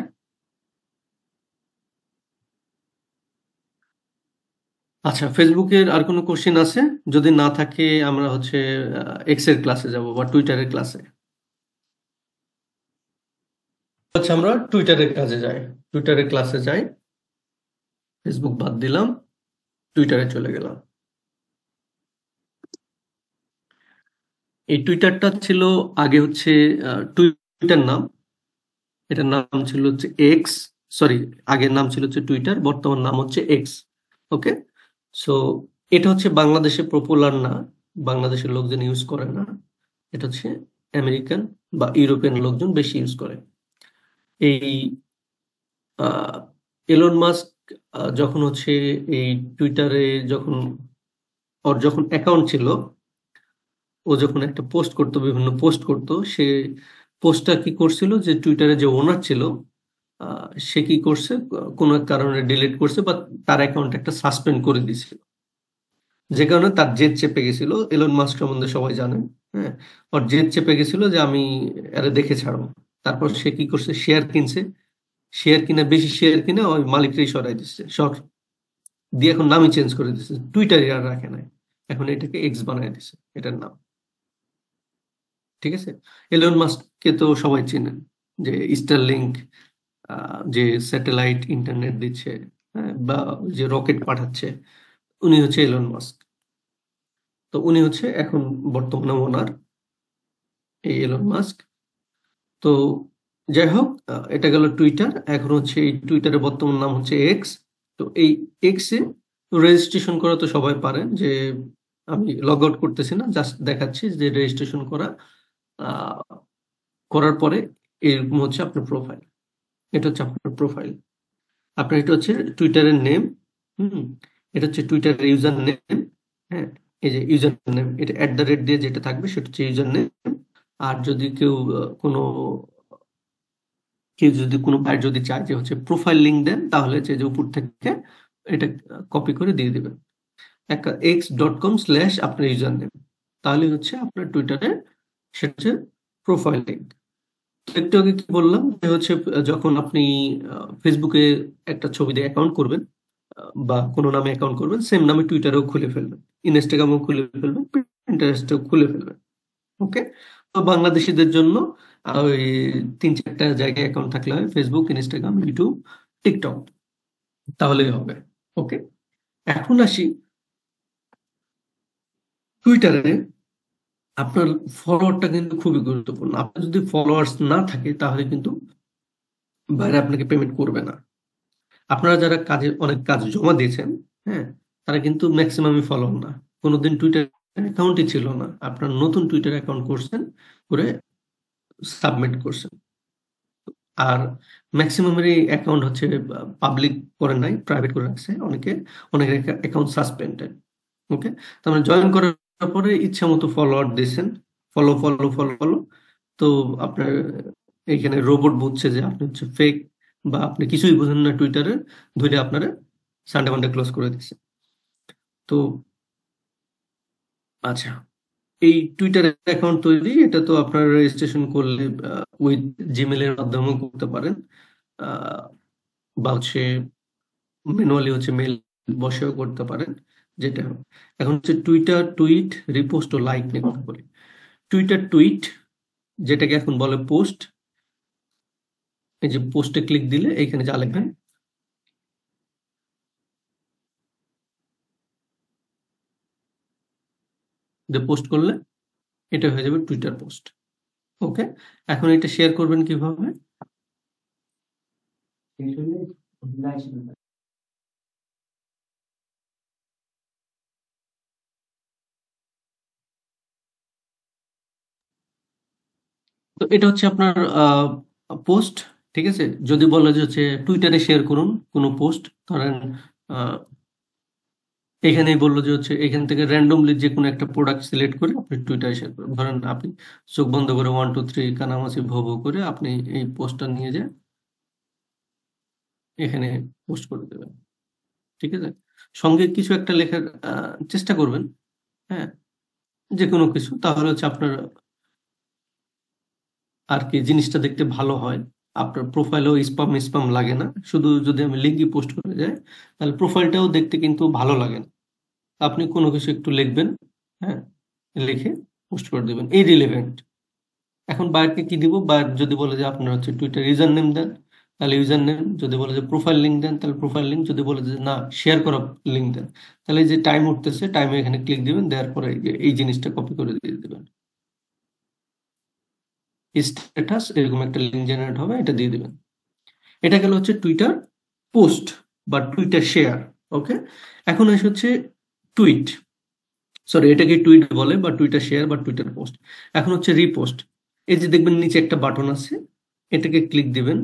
আচ্ছা, ফেসবুকের আর কোনো কোশ্চেন আছে? যদি না থাকে আমরা হচ্ছে এক্স এর ক্লাসে যাব বা টুইটারের ক্লাসে। আচ্ছা, আমরা টুইটারের কাজে যাই, টুইটারের ক্লাসে যাই। ফেসবুক বাদ দিলাম, টুইটারে চলে গেলাম। এই টুইটারটা ছিল আগে হচ্ছে টুইটার নাম, এটার নাম ছিল হচ্ছে এক্স। সরি, আগের নাম ছিল হচ্ছে টুইটার, বর্তমান নাম হচ্ছে এক্স। ওকে, সো এটা হচ্ছে বাংলাদেশে পপুলার না, বাংলাদেশের লোকজন ইউজ করে না। এটা হচ্ছে আমেরিকান বা ইউরোপিয়ান লোকজন বেশি ইউজ করে। এই এলন মাস্ক যখন হচ্ছে এই টুইটারে ওর যখন অ্যাকাউন্ট ছিল, ও যখন একটা পোস্ট করতো, বিভিন্ন পোস্ট করতো, সে পোস্টটা কি করছিল, যে টুইটারে যে ওনার ছিল সে কি করছে, কোনো এক কারণে ডিলিট করছে বা তার অ্যাকাউন্ট একটা সাসপেন্ড করে দিয়েছিল, যে কারণে তার জেদ চেপে গেছিল। এলন মাস্ক সম্বন্ধে সবাই জানেন। হ্যাঁ, ওর জেদ চেপে গেছিল যে আমি এরা দেখে ছাড়বো। তারপর সে কি করছে, শেয়ার কিনছে, শেয়ার কিনে বেশি শেয়ার কিনে ওই মালিককেই সরাই দিচ্ছে, দিয়ে এখন নামই চেঞ্জ করে দিচ্ছে, টুইটার আর রাখে নাই, এখন এটাকে এক্স বানায় দিছে এটার নাম। ঠিক আছে, এলন মাস্ককে তো সবাই চেনেন, যে স্টারলিংক, যে স্যাটেলাইট ইন্টারনেট দিচ্ছে, হ্যাঁ, বা যে রকেট পাঠাচ্ছে, উনি হচ্ছে এলন মাস্ক। তো উনি হচ্ছে এখন বর্তমানে ওনার, এই এলন মাস্ক। তো যাই হোক, এটা গেল টুইটার। এখন হচ্ছে এই টুইটারের বর্তমান নাম হচ্ছে এক্স। তো এই এক্সে রেজিস্ট্রেশন করা তো সবাই পারে, যে আমি লগ আউট করতেছি না, জাস্ট দেখাচ্ছি যে রেজিস্ট্রেশন করার পরে এরকম হচ্ছে আপনার প্রোফাইল। এটা হচ্ছে আপনার প্রোফাইল, আপনার এটা হচ্ছে টুইটারের নেম। এটা হচ্ছে টুইটারের ইউজার নেম। হ্যাঁ, এই যে ইউজার নেম, এটা @ দিয়ে যেটা থাকবে সেটা হচ্ছে ইউজার নেম। আর যদি কেউ কোনো ভাই যদি চায় যে হচ্ছে প্রোফাইল লিঙ্ক দেন, তাহলে যে উপর থেকে এটা কপি করে দিয়ে দিবেন, x.com/ আপনার ইউজার নেম, তাহলে হচ্ছে আপনার টুইটারে সেটা হচ্ছে প্রোফাইল লিঙ্ক। একটু আগে কি বললাম, যে হচ্ছে যখন আপনি ফেসবুকে একটা ছবি দিয়ে অ্যাকাউন্ট করবেন, বা কোনো নামে অ্যাকাউন্ট করবেন, সেম নামে টুইটারেও খুলে ফেলবেন, ইনস্টাগ্রামও খুলে ফেলবেন, পিন্টারেস্টেও খুলে ফেলবেন। ওকে, তো বাংলাদেশিদের জন্য ওই 3-4টা জায়গায় অ্যাকাউন্ট থাকলে হয়, ফেসবুক, ইনস্টাগ্রাম, ইউটিউব, টিকটক, তাহলেই হবে। ওকে, এখন আসি টুইটারে। আপনার ফলোয়ারটা কিন্তু খুবই গুরুত্বপূর্ণ। আপনার যদি ফলোয়ার্স না থাকে, তাহলে কিন্তু বাইরে আপনাকে পেমেন্ট করবে না। আপনারা যারা অনেক কাজ জমা দিয়েছেন, হ্যাঁ, তারা কিন্তু ম্যাক্সিমামই ফলোয়ার না, কোনোদিন টুইটার অ্যাকাউন্টই ছিল না, আপনার নতুন টুইটার অ্যাকাউন্ট করছেন, করে সাবমিট করছেন। আর ম্যাক্সিমামেরই অ্যাকাউন্ট হচ্ছে পাবলিক করে নাই, প্রাইভেট করে রাখছে, অনেকের অ্যাকাউন্ট সাসপেন্ডেড। ওকে, তার মানে জয়েন করার পরে ইচ্ছা মতো ফলোয়ার দিয়েছেন, ফলো ফলো ফলো ফলো, তো আপনার এইখানে রোবট বুঝছে যে আপনি হচ্ছে ফেক, বা আপনি কিছুই বুঝেন না টুইটারে, ধরে আপনারা সানডে মানডে ক্লোজ করে দিচ্ছে। তো আচ্ছা, এই টুইটার অ্যাকাউন্ট তৈরি, এটা তো আপনার রেজিস্ট্রেশন করলে উইথ জিমেলের মাধ্যমেও করতে পারেন, বা হচ্ছে ম্যানুয়ালি হচ্ছে মেল বসেও করতে পারেন, যেটা। এখন হচ্ছে টুইটার টুইট, রিপোস্ট ও লাইক নিয়ে কথা বলি। টুইটার টুইট, যেটাকে এখন বলে পোস্ট, এই যে পোস্টে ক্লিক দিলে এইখানে যা লেখেন, যে পোস্ট করলে এটা হয়ে যাবে টুইটার পোস্ট। ওকে, এখন এটা শেয়ার করবেন কিভাবে? তো এটা হচ্ছে আপনার পোস্ট। ঠিক আছে, যদি বলে যে হচ্ছে টুইটারে শেয়ার করুন কোনো পোস্ট, ধরেন এখানেই বললো যে হচ্ছে এখান থেকে র্যান্ডমলি যে কোনো একটা প্রোডাক্ট সিলেক্ট করে আপনি টুইটারে শেয়ার করুন। ধরেন আপনি চোখ বন্ধ করে 1 2 3 কানামাছি ভো ভো করে আপনি এই পোস্টটা নিয়ে যায় এখানে পোস্ট করে দেবেন। ঠিক আছে, সঙ্গে কিছু একটা লেখার চেষ্টা করবেন, হ্যাঁ, যে কোনো কিছু, তাহলে হচ্ছে আপনার আর কি জিনিসটা দেখতে ভালো হয়, আপনার প্রোফাইলেও স্পাম লাগে না। শুধু যদি আমি লিঙ্কই পোস্ট করে যাই, তাহলে প্রোফাইলটাও দেখতে কিন্তু ভালো লাগে না। আপনি কোনো কিছু একটু লিখবেন, হ্যাঁ, লিখে পোস্ট করে দেবেন, এই রিলেভেন্ট। এখন বায়ারকে কি দিব? বায়ার যদি বলে যে আপনার হচ্ছে টুইটার ইউজার নেম দেন, তাহলে ইউজার নেম, যদি বলে যে প্রোফাইল লিঙ্ক দেন, তাহলে প্রোফাইল লিঙ্ক, যদি বলে যে না শেয়ার করা লিঙ্ক দেন, তাহলে এই যে টাইম উঠতেছে, টাইমে এখানে ক্লিক দিবেন, দেওয়ার পরে এই জিনিসটা কপি করে দিয়ে দিবেন, স্ট্যাটাস এরকম একটা লিঙ্ক জেনারেট হবে, এটা দিয়ে দিবেন। এটা গেল হচ্ছে টুইটার পোস্ট বা টুইটার শেয়ার। ওকে, এখন আসে হচ্ছে টুইট, সরি, এটাকে টুইট বলে, বা টুইটার শেয়ার বা টুইটার পোস্ট। এখন হচ্ছে রিপোস্ট। এই যে দেখবেন নিচে একটা বাটন আছে, এটাকে ক্লিক দিবেন,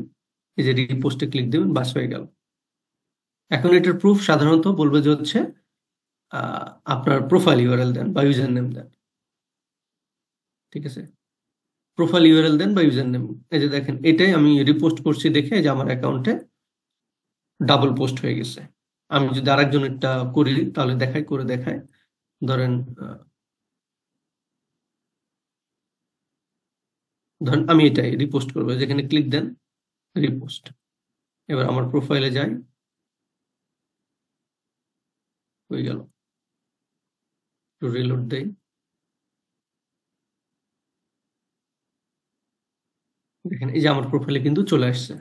এই যে রিপোস্টে ক্লিক দিবেন, বাস হয়ে গেল। এখন এটার প্রুফ সাধারণত বলবে যে হচ্ছে আপনার প্রোফাইল ইউআরএল দেন বা ইউজার নেম দেন। ঠিক আছে, প্রোফাইল ইউআরএল দেন বা ইউজার নেম। এই যে দেখেন, এটাই আমি রিপোস্ট করছি দেখে যে আমার অ্যাকাউন্টে ডাবল পোস্ট হয়ে গেছে। আমি যদি আরেকজনেরটা করি তাহলে করে দেখায়। ধরেন আমি এটাই রিপোস্ট করবো, যেখানে ক্লিক দেন রিপোস্ট। এবার আমার প্রোফাইলে যাই, হয়ে গেল। একটু রিলোড দেই। দেখেন এই যে আমার প্রোফাইলে কিন্তু চলে আসছে।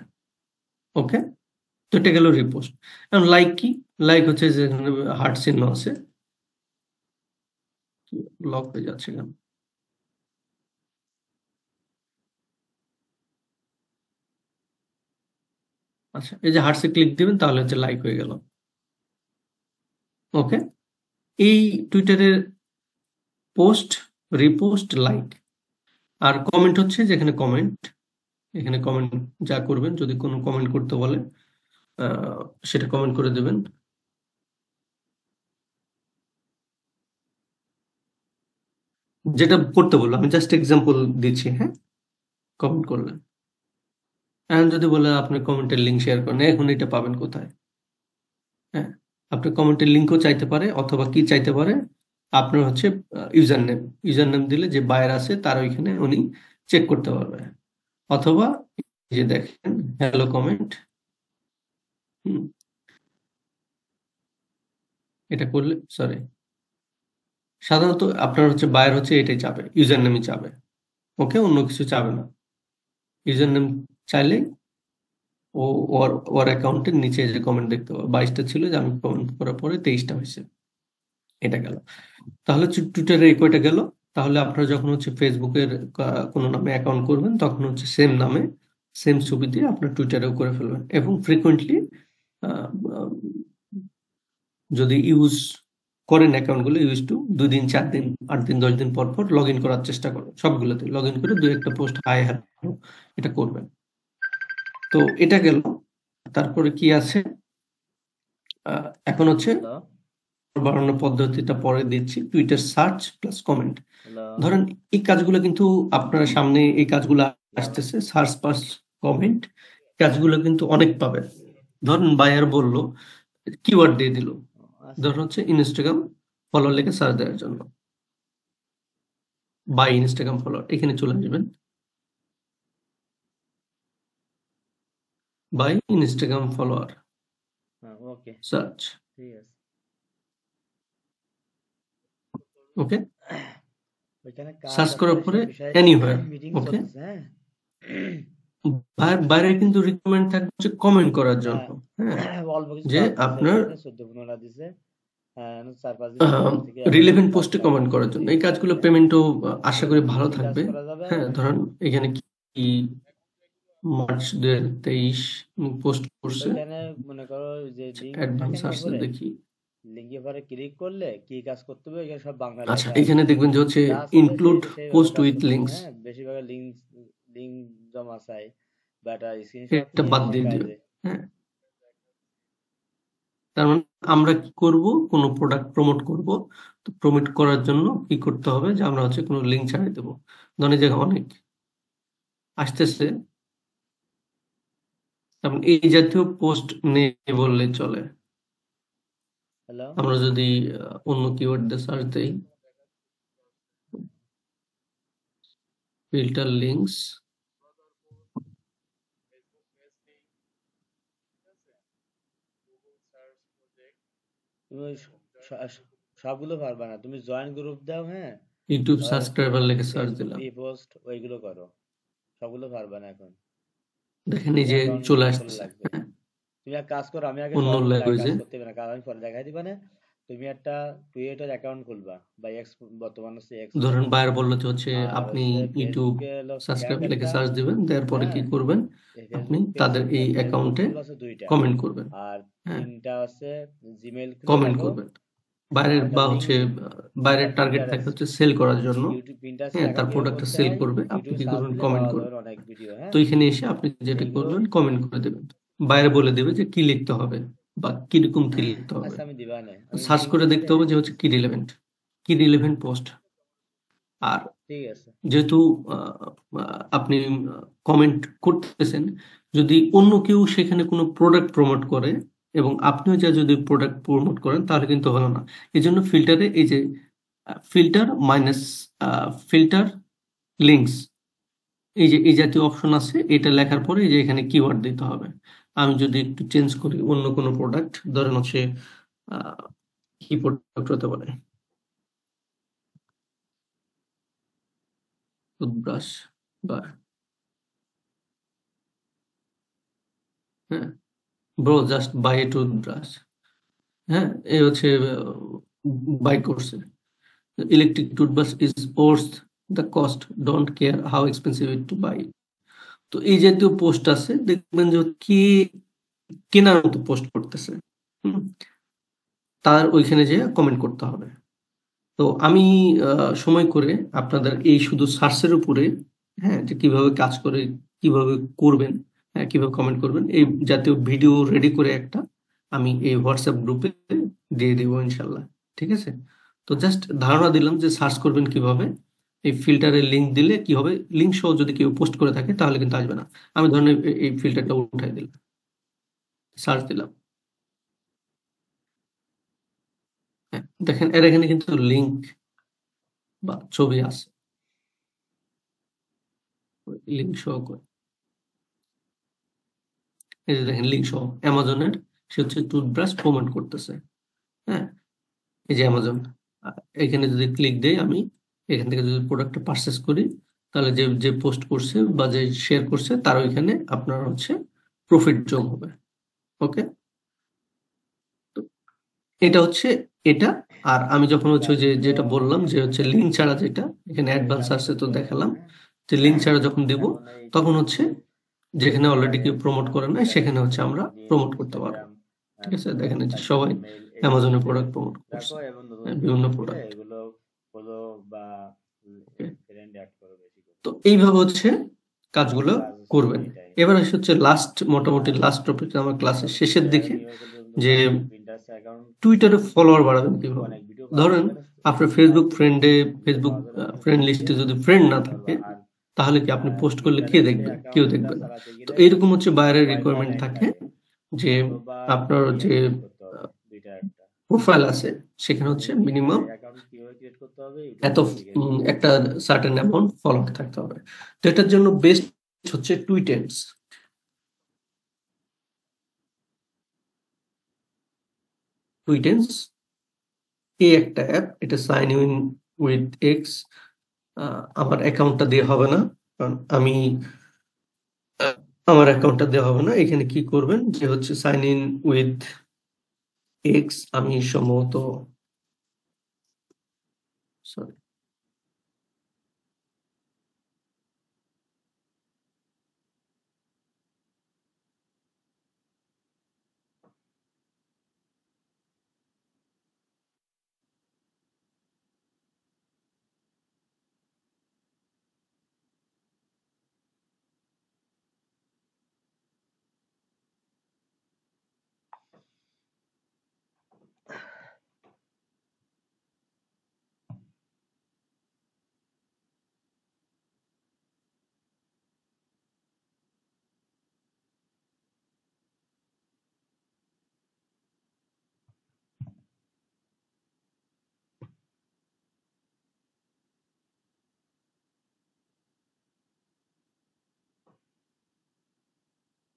ওকে, তো এটা গেল রিপোস্ট। এখন লাইক কি? লাইক হচ্ছে যে হার্ট চিহ্ন আছে, লক হয়ে যাচ্ছে কেন? আচ্ছা, এই যে হার্টসে ক্লিক দিবেন তাহলে হচ্ছে লাইক হয়ে গেল। ওকে, এই টুইটারের পোস্ট, রিপোস্ট, লাইক আর কমেন্ট হচ্ছে যেখানে কমেন্ট, এখানে কমেন্ট যা করবেন, যদি কোনো কমেন্ট করতে বলে সেটা কমেন্ট করে দেবেন। যেটা করতে বললো, আমি জাস্ট এক্সাম্পল দিচ্ছি। হ্যাঁ, কমেন্ট করলেন, এখন যদি বলে আপনি কমেন্টের লিঙ্ক শেয়ার করেন, এখন এটা পাবেন কোথায়? হ্যাঁ, আপনি কমেন্টের লিঙ্কও চাইতে পারে, অথবা কি চাইতে পারে, আপনার হচ্ছে ইউজার নেম দিলে যে বায়ার আছে তার ওইখানে উনি চেক করতে পারবে। অথবা এই যে দেখেন হ্যালো কমেন্ট, এটা করলে সরি, সাধারণত আপনার হচ্ছে বায়ার হচ্ছে এটাই চাবে, ইউজার নেমই চাবে। ওকে, অন্য কিছু চাবে না। ইউজার নেম চাইলে ও ওর অ্যাকাউন্টের নিচে যে কমেন্ট দেখতে পাবে, 22টা ছিল, যে আমি কমেন্ট করার পরে 23টা হয়েছে। এটা গেল। তাহলে টুইটারে এই কয়টা গেল। তাহলে আপনারা যখন হচ্ছে ফেসবুকের কোনো নামে অ্যাকাউন্ট করবেন, তখন হচ্ছে সেম নামে সেম ছবি দিয়ে আপনার টুইটারেও করে ফেলবেন। এবং ফ্রিকোয়েন্টলি যদি ইউজ করেন অ্যাকাউন্টগুলো, ইউজ টু 2 দিন 4 দিন 8 দিন 10 দিন পর পর লগ ইন করার চেষ্টা করুন। সবগুলোতে লগ ইন করে 2-1টা পোস্ট হাই হ্যালো এটা করবেন। তো এটা গেল। তারপরে কি আছে, এখন হচ্ছে হ্যালো বাড়ানোর পদ্ধতিটা পরে দিচ্ছি। Twitter search plus comment. Hello ধরেন এই কাজগুলো কিন্তু আপনার সামনে, এই কাজগুলো আসতেছে, সার্চ প্লাস কমেন্ট, কাজগুলো কিন্তু অনেক পাবেন। ধরেন বায়ার বলল, কিওয়ার্ড দিয়ে দিল, ধরেন হচ্ছে ইনস্টাগ্রাম ফলোয়ার লিখে সার্চ দেওয়ার জন্য, বাই ইনস্টাগ্রাম ফলোয়ার, এখানে চলে আসবেন, by Instagram follower okay search. ঠিক আছে। ওকে, ওইখানে কাজ সার্চ আছে করার সে পরে বিষয়ে এনিওয়্যার। মিটিং ওকে, চলতেছে। বাইরে কিন্তু রিকমেন্ড থাকবে হচ্ছে কমেন্ট করার না জন্য। হ্যাঁ, অল্প কিছু যে কাজ দিছে, আপনার 14-15টা দিছে। 4-5 দিন থেকে রিলেভেন্ট কাজ পোস্টে করা কমেন্ট করার জন্য। এই কাজগুলো পেমেন্টও আশা করি ভালো কি কাজ থাকবে। করা যাবে? হ্যাঁ, ধরেন এখানে কি মার্চ 2023 পোস্ট করছে, ওইখানে মনে করো যে লিংক থাকে অ্যাডভান্স না, আসছে উপরে দেখি। লিংকের পরে ক্লিক করলে কি কাজ করতে হবে এখানে সব বাংলা আচ্ছা, লেখা এখানে আছে। দেখবেন যে হচ্ছে যা আছে ইনক্লুড সেইভাবে পোস্ট কাজ উইথ করতে হবে। লিঙ্কস, হ্যাঁ, বেশিরভাগ লিংক জমা চাই বা একটা স্ক্রিনশট এটা নিয়ে বাদ দিয়ে শেখায় দিও। যে হ্যাঁ, তার মানে আমরা কি করব, কোনো প্রোডাক্ট প্রমোট করব, তো প্রমোট করার জন্য কি করতে হবে, যে আমরা হচ্ছে কোনো লিঙ্ক ছাড়িয়ে দেবো। ধরেন যে অনেক আসতেছে, তেমন এই জাতীয় পোস্ট নেই বললে চলে। হ্যালো আমরা যদি অন্য কিওয়ার্ড দিয়ে সার্চ দেই, ফিল্টার লিঙ্কস, তুমি সবগুলো পারবা না, তুমি জয়েন গ্রুপ দাও। হ্যাঁ, ইউটিউব আবার সাবস্ক্রাইবার লিখে সার্চ ফেসবুক দিলাম, রিপোস্ট ওইগুলো করো, সবগুলো পারবা না এখন। দেখেন এই যে অ্যাকাউন্ট চলে খোলা আসতেছে। লাগবে। হ্যাঁ, তুমি এক কাজ করো, আমি আগে অন্য কাজ ল্যাঙ্গুয়েজে। করতে হবে না, কাজ আমি পরে দেখাই দিবা না। তুমি একটা ক্রিয়েটর অ্যাকাউন্ট খুলবা বা এক্স, বর্তমান হচ্ছে এক্স ধরেন চ্যানেল, বায়ার বললো যে হচ্ছে আর আপনি হচ্ছে ইউটিউব ফেসবুকে হলো ফ্রেন্ড সাবস্ক্রাইবার লিখে একটা। সার্চ দিবেন, দেওয়ার পরে কি হ্যাঁ, করবেন, এই আপনি ফেসবুক পেজ, তাদের এই ফেসবুক অ্যাকাউন্টে গ্রুপ আছে 2টা, কমেন্ট করবেন। আর হ্যাঁ, 3টা আছে জিমেইল খুলে কমেন্ট রাখো। করবেন। বাইরের একটা বা লিঙ্ক, হচ্ছে বাইরের একটা টার্গেট থাকে পিন্টারেস্ট, হচ্ছে সেল করার জন্য। ইউটিউব পিন্টারেস্ট হ্যাঁ, দেখা তার কিভাবে প্রোডাক্টটা করতে সেল হয়, করবে, আপনি ইউটিউবে কি সার্চ করবেন, দিলে কমেন্ট পাওয়া যাবে করবেন। অনেক ভিডিও। হ্যাঁ, তো এখানে এসে আপনি যেটা এইগুলো করবেন, কমেন্ট করে দেবেন। বাইরে বলে দেবে যে কি লিখতে হবে বা কিরকম কি লিখতে হবে। আচ্ছা আমি দিবা না, আমি সার্চ লিঙ্ক করে জমা দেখতে দিয়ে হবে যে দিচ্ছি। হচ্ছে কি রিলেভেন্ট পোস্ট। আর ঠিক আছে, যেহেতু আপনি কমেন্ট করতেছেন, যদি অন্য কেউ সেখানে কোনো প্রোডাক্ট প্রমোট করে এবং আপনিও যা যদি প্রোডাক্ট প্রমোট করেন, তাহলে কিন্তু হলো না। এই জন্য ফিল্টারে এই যে ফিল্টার লিঙ্কস, এই যে এই জাতীয় অপশন আছে, এটা লেখার পরে এই যে এখানে কিওয়ার্ড দিতে হবে। আমি যদি একটু চেঞ্জ করি, অন্য কোনো প্রোডাক্ট, ধরেন হচ্ছে কি প্রোডাক্ট হতে পারে? টুথব্রাশ বা হ্যাঁ bro just buy a toothbrush. হ্যাঁ এ হচ্ছে বাই করছে electric toothbrush is worth the cost, don't care how expensive it to buy. তো এই জাতীয় পোস্ট আছে, দেখবেন যে কি কেনার মতো পোস্ট করতেছে। হুম, তার ওইখানে যে কমেন্ট করতে হবে। তো আমি সময় করে আপনাদের এই শুধু সার্চের উপরে, হ্যাঁ, যে কিভাবে কাজ করে, কিভাবে করবেন, হ্যাঁ, কিভাবে কমেন্ট করবেন, এই জাতীয় ভিডিও রেডি করে একটা আমি এই হোয়াটসঅ্যাপ গ্রুপে দিয়ে দিব ইনশাল্লাহ। ঠিক আছে? তো জাস্ট ধারণা দিলাম যে সার্চ করবেন কিভাবে। এই ফিল্টারের লিঙ্ক দিলে কি হবে, লিঙ্ক সহ যদি কেউ পোস্ট করে থাকে তাহলে কিন্তু আসবে না। আমি ধরেন এই ফিল্টারটা উঠাই দিলাম, সার্চ দিলাম, হ্যাঁ, দেখেন এর এখানে কিন্তু লিঙ্ক বা ছবি আছে, লিঙ্ক সহ করে। এই যে দেখেন লিঙ্ক সহ অ্যামাজনের, সে হচ্ছে টুথব্রাশ প্রমোট করতেছে। হ্যাঁ, এই যে অ্যামাজন, এখানে যদি ক্লিক দেই আমি, এখান থেকে যদি প্রোডাক্টটা পারচেস করি, তাহলে যে যে পোস্ট করছে বা যে শেয়ার করছে তার ওইখানে আপনার হচ্ছে প্রফিট যোগ হবে। ওকে, তো এটা হচ্ছে এটা। আর আমি যখন হচ্ছে ওই যে যেটা বললাম যে হচ্ছে লিঙ্ক ছাড়া, যেটা এখানে অ্যাডভান্স আসছে তো দেখালাম, যে লিঙ্ক ছাড়া যখন দেব তখন হচ্ছে যেখানে অলরেডি কেউ প্রমোট করে নাই সেখানে হচ্ছে আমরা প্রমোট করতে পারবো। ঠিক আছে? দেখেন এই যে সবাই অ্যামাজনের প্রোডাক্ট প্রমোট করছে, দেখো এবং নতুন হ্যাঁ, নতুন বিভিন্ন জিনিস দিলে প্রোডাক্ট। এগুলো ফলো বা ওকে, ফ্রেন্ড অ্যাড করো বেশি করে। তো এইভাবে হচ্ছে আমার কাজগুলো কাজ হচ্ছে করবেন। এটাই। এবার আসে হচ্ছে লাস্ট, মোটামুটি লাস্ট টপিক আমার ক্লাসের শেষের তুমি দিকে, এখন কিভাবে করবে বলতে যে পারো, Pinterest অ্যাকাউন্ট টুইটারে খুলবা, ফলোয়ার বাড়াবেন দেখবে কিভাবে। অনেক ভিডিও পাওয়া ধরেন যাবে, আপনার তার ফেসবুক থেকে ফ্রেন্ডে, ভিডিও ফেসবুক পাওয়া যাবে, তুমি ফ্রেন্ড ওখান থেকে লিস্টে যদি ফ্রেন্ড না করতে পারবা। থাকে আর তাহলে কি আপনি পোস্ট করলে কে টুইটারের দেখবে? কেউ অ্যাকাউন্টটা দেখবে না। চালাতে তো গেলে এইরকম হচ্ছে বাইরের মোবাইল রিকোয়ারমেন্ট অনেক থাকে লাগে, যে অথবা আপনার তুমি যে ক্রিয়েট করতে হবে দুইটা একটা। প্রোফাইল আছে সেখানে তুমি হচ্ছে টুইটারে মিনিমাম অ্যাকাউন্ট কিভাবে ক্রিয়েট করতে হবে ইউটিউব এত থেকে শিখে নিবা। একটা সার্টেন অ্যামাউন্ট ফলোয়ার থাকতে হবে। তো এটার জন্য বেস্ট হচ্ছে টুইটেন্স। টুইটেন্স এই একটা অ্যাপ, এটা সাইন ইন উইথ এক্স। আমার অ্যাকাউন্টটা দিয়ে হবে না, কারণ আমি আমার অ্যাকাউন্টটা দেওয়া হবে না। এখানে কি করবেন যে হচ্ছে সাইন ইন উইথ এক্স, আমি সম্ভবত, সরি,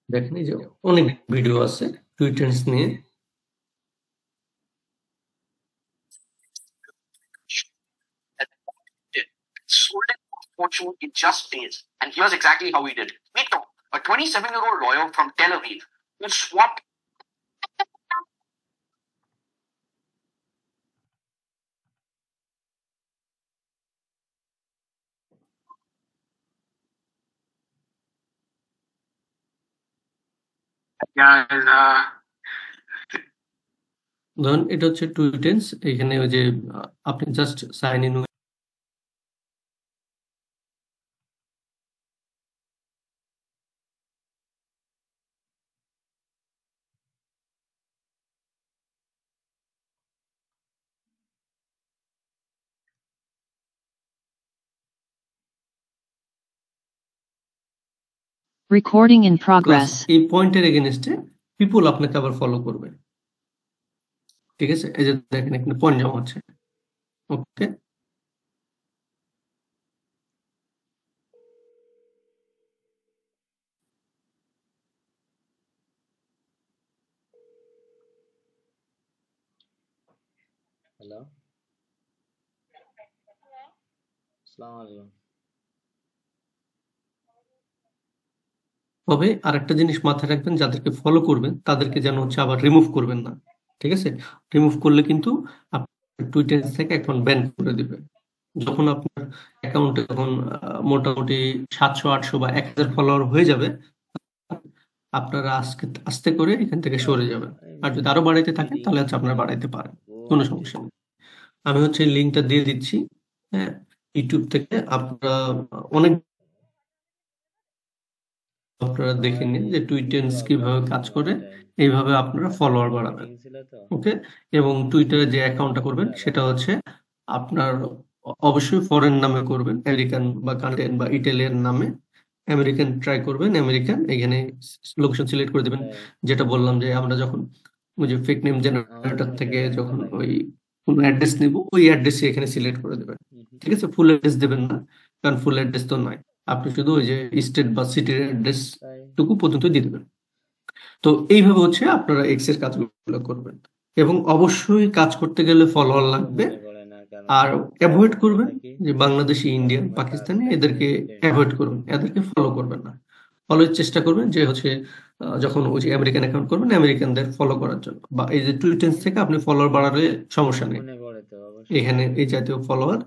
দেখেন এই যে অনেক ভিডিও আছে টুইটেন্স নিয়ে। Sold it for fortune in just days. And here's exactly how he did. Mito, a 27-year-old lawyer from Tel Aviv, who swapped. ধরুন এটা হচ্ছে টুইটেন্স, এখানে ওই যে আপনি just sign in. Recording in plus progress. এই পয়েন্টের এগেনস্টে পিপল আপনাকে আবার ফলো করবে। ঠিক আছে? এই যে দেখেন এখানে পয়েন্ট জমা হচ্ছে। ওকে, হ্যালো, আসসালামু আলাইকুম। তবে আরেকটা জিনিস মাথায় রাখবেন, যাদেরকে ফলো করবেন তাদেরকে যেন হচ্ছে আবার রিমুভ করবেন না, ঠিক আছে? রিমুভ করলে কিন্তু আপনার টুইটার থেকে অ্যাকাউন্ট ব্যান করে দিবে। যখন আপনার অ্যাকাউন্টে যখন মোটামুটি 700 800 বা 1000 ফলোয়ার হয়ে যাবে, আপনারা আজকে আস্তে করে এখান থেকে সরে যাবেন। আর যদি আরো বাড়াইতে থাকেন তাহলে হচ্ছে আপনারা বাড়াইতে পারেন, কোনো সমস্যা নেই। আমি হচ্ছে লিঙ্কটা দিয়ে দিচ্ছি, হ্যাঁ, ইউটিউব থেকে। আপনারা অনেক আপনারা দেখে নিন যে টুইটেন্স কিভাবে কাজ করে, এইভাবে আপনারা ফলোয়ার বাড়াবেন, মিটিং ছিল তো, ওকে? এবং টুইটারে যে অ্যাকাউন্টটা করবেন সেটা হচ্ছে আপনার অবশ্যই ফরেন নামে করবেন, আমেরিকান বা কানাডিয়ান বা ইটালিয়ান নামে। আমেরিকান ট্রাই করবেন, আমেরিকান এখানে লোকেশন সিলেক্ট করে দেবেন। যেটা বললাম যে আমরা যখন ওই যে ফেক নেম জেনারেটর থেকে যখন ওই কোনো অ্যাড্রেস নিব, ওই অ্যাড্রেসই এখানে সিলেক্ট করে দেবেন, ঠিক আছে? ফুল অ্যাড্রেস দেবেন না, কারণ ফুল অ্যাড্রেস তো নয়, আপনি শুধু ওই যে স্টেট বা সিটির অ্যাড্রেস তাই টুকু পর্যন্ত দিয়ে দেবেন। তো এইভাবে হচ্ছে আপনারা এক্স এর কাজগুলো করবেন, এবং অবশ্যই কাজ করতে গেলে ফলোয়ার লাগবে। মনে করে না, কারণ আর অ্যাভয়েড চাকরিতে করবেন থাকি, যে বাংলাদেশি, ইন্ডিয়ান, আমার পাকিস্তানি, টাস্ক এদেরকে লিমিটেড। অ্যাভয়েড করবেন, এদেরকে ফলো করবেন না। অলওয়েজ চেষ্টা করবেন যে হচ্ছে যখন ওই যে আমেরিকান অ্যাকাউন্ট করবেন, আমেরিকানদের ফলো করার জন্য, বা এই যে টুইটেন্স থেকে আপনি ফলোয়ার বাড়ালে সমস্যা নেই, মনে পড়ে তো অবশ্যই। এখানে এই জাতীয় ফলোয়ার,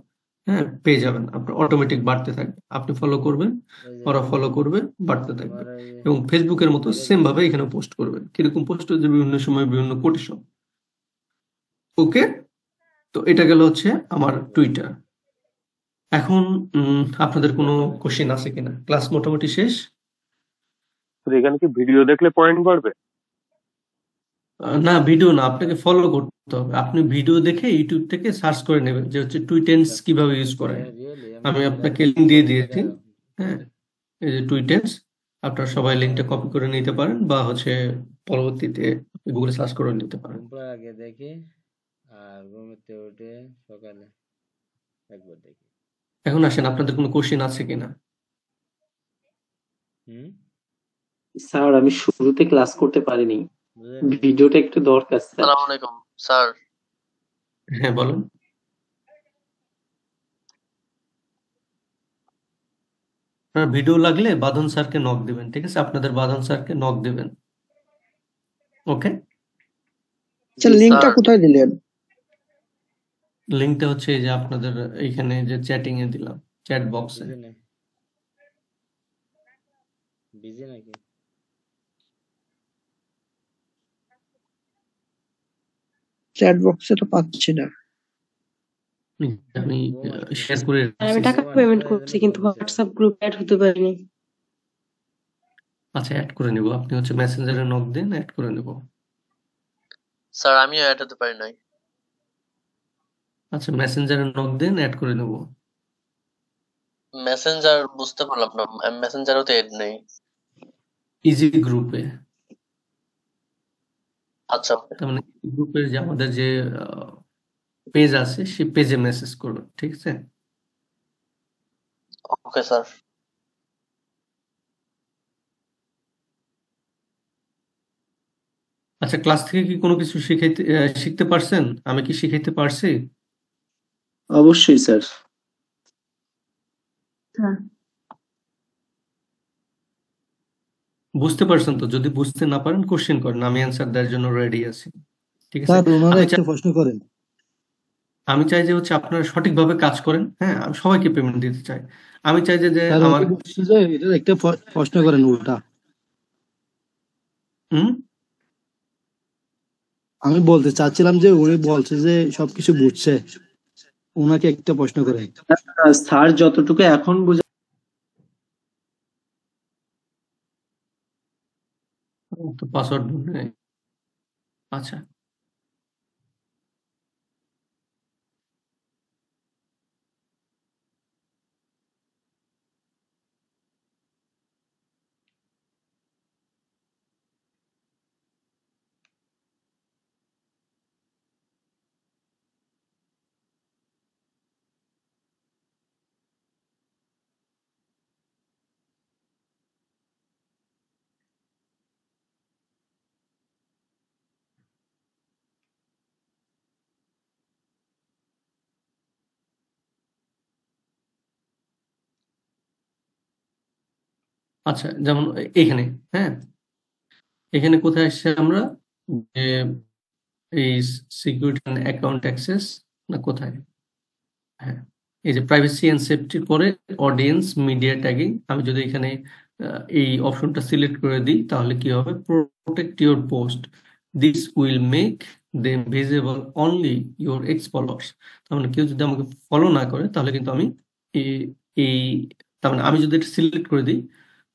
হ্যাঁ, পেয়ে যাবেন। আপনার অটোমেটিক বাড়তে থাকবে, আপনি ফলো করবেন, ওই যে ওরা ফলো করবে, বাড়তে থাকবে। তোমার ওই যে এবং ফেসবুকের মতো গ্রুপে সেম ভাবে দেখছিলাম, এখানে পোস্ট করবেন, কিরকম পোস্ট হচ্ছে বিভিন্ন সময় বিভিন্ন কোটেশন, ওকে? তো এটা গেল হচ্ছে আমার টুইটার। এখন আপনাদের কোনো কোশ্চেন আছে কিনা? ক্লাস মোটামুটি শেষ। তো এখানে কি ভিডিও দেখলে পয়েন্ট বাড়বে? না, ভিডিও না, আপনাকে ফলো করতে হবে। আপনি ভিডিও দেখে ইউটিউব থেকে সার্চ করে নেবেন যে হচ্ছে টুইটেন্স কিভাবে ইউজ করে। রিয়েলি আমি আমি আপনাকে লাইভ লিঙ্ক দিয়ে করতে দিয়েছি, গেল হ্যাঁ, এই যে টুইটেন্স। আপনারা সবাই লিঙ্কটা কপি করে নিতে পারেন, বা হচ্ছে পরবর্তীতে গুগলে সার্চ করে নিতে পারেন। ঘুম পাড়ার আগে দেখি, আর ঘুমোতে উঠে সকালে একবার দেখি। এখন আসেন, আপনাদের কোনো কোশ্চেন আছে কিনা? হুম, স্যার আমি শুরুতে ক্লাস করতে পারিনি, বুঝলেন? ভিডিওটা একটু দরকার স্যার। আসসালামু আলাইকুম স্যার। হ্যাঁ, বলেন। আপনার ভিডিও লাগলে বাঁধন স্যারকে নক দিবেন, ঠিক আছে? আপনাদের বাঁধন স্যারকে নক দিবেন, ওকে? আচ্ছা, জি লিঙ্কটা স্যার কোথায় দিলেন? লিঙ্কটা হচ্ছে এই যে আপনাদের এইখানে যে চ্যাটিং এ দিলাম, চ্যাট বক্সে। বিজি না, বিজি নাকি? চ্যাট বক্সে তো পাচ্ছি না। আমি ঘুম আসতেছে, শেয়ার করে আর আমি রাখছি। টাকা ঘুম পেমেন্ট আসতেছে, করছি এজন্য কিন্তু কল দিছিলাম। হোয়াটসঅ্যাপ গ্রুপে অ্যাড হতে পারিনি। আচ্ছা, অ্যাড করে নিব। আপনি হচ্ছে মেসেঞ্জারে নক দেন, অ্যাড করে নিব। স্যার আমিও অ্যাড হতে পারি নাই। আচ্ছা, মেসেঞ্জারে নক দেন, অ্যাড করে নেব। মেসেঞ্জার বুঝতে পারলাম না, আমি মেসেঞ্জারও তো এড নেই। ইজি গ্রুপে, আচ্ছা ওকে। তার মানে গ্রুপের যে আমাদের যে পেজ আছে, সেই পেজে মেসেজ করবেন, ঠিক আছে? Okay sir. আচ্ছা, ক্লাস থেকে কি কোনো কিছু শিখতে পারছেন? আমি কি শিখাইতে পারছি? অবশ্যই স্যার। হ্যাঁ, বুঝতে পারছেন তো? যদি বুঝতে না পারেন কোশ্চেন করেন, আমি অ্যান্সার দেওয়ার জন্য রেডি আছি, ঠিক আছে? স্যার ওনারা আমি একটা প্রশ্ন করেন। আমি চাই যে হচ্ছে আপনারা সঠিকভাবে কাজ করেন, হ্যাঁ? আমি সবাইকে পেমেন্ট দিতে চাই। আমি চাই যে স্যার আমার উনি বলছে যে এটার একটা প্রশ্ন করেন উল্টা। হুম আমি বলতে চাচ্ছিলাম যে উনি বলছে যে সবকিছু বুঝছে, ওনাকে একটা প্রশ্ন করেন। স্যার যতটুকু এখন বুঝে তো পাসওয়ার্ড ভুলে, আচ্ছা, আচ্ছা, যেমন এখানে, হ্যাঁ, এখানে কোথায় আসছে আমরা, যে এই সিকিউরিটি অ্যান্ড অ্যাকাউন্ট অ্যাক্সেস না কোথায়, হ্যাঁ, এই যে প্রাইভেসি অ্যান্ড সেফটির পরে অডিয়েন্স মিডিয়া ট্যাগিং, আমি যদি এখানে এই অপশনটা সিলেক্ট করে দিই তাহলে কি হবে, protect your post, this will make them visible only your x followers. তার মানে কেউ যদি আমাকে ফলো না করে তাহলে কিন্তু আমি এই তার মানে আমি যদি এটা সিলেক্ট করে দিই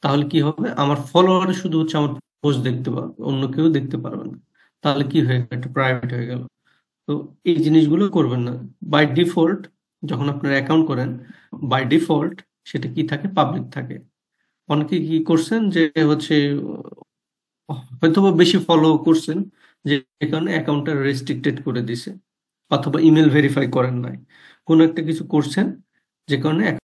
তাহলে কি হবে, আমার ফলোয়ার শুধু হচ্ছে আমার পোস্ট দেখতে পারবে, অন্য কেউ দেখতে পারবে না। তাহলে কি হয়ে গেল, একটা প্রাইভেট হয়ে গেল। তো এই জিনিসগুলো করবেন না। বাই ডিফল্ট যখন আপনার অ্যাকাউন্ট করেন, বাই ডিফল্ট সেটা কি থাকে, পাবলিক থাকে। অনেকে কি করছেন যে হচ্ছে হয়তো বেশি ফলো করছেন, যে কারণে অ্যাকাউন্টটা রেস্ট্রিক্টেড করে দিছে, অথবা ইমেল ভেরিফাই করেন নাই, কোনো একটা কিছু করছেন যে কারণে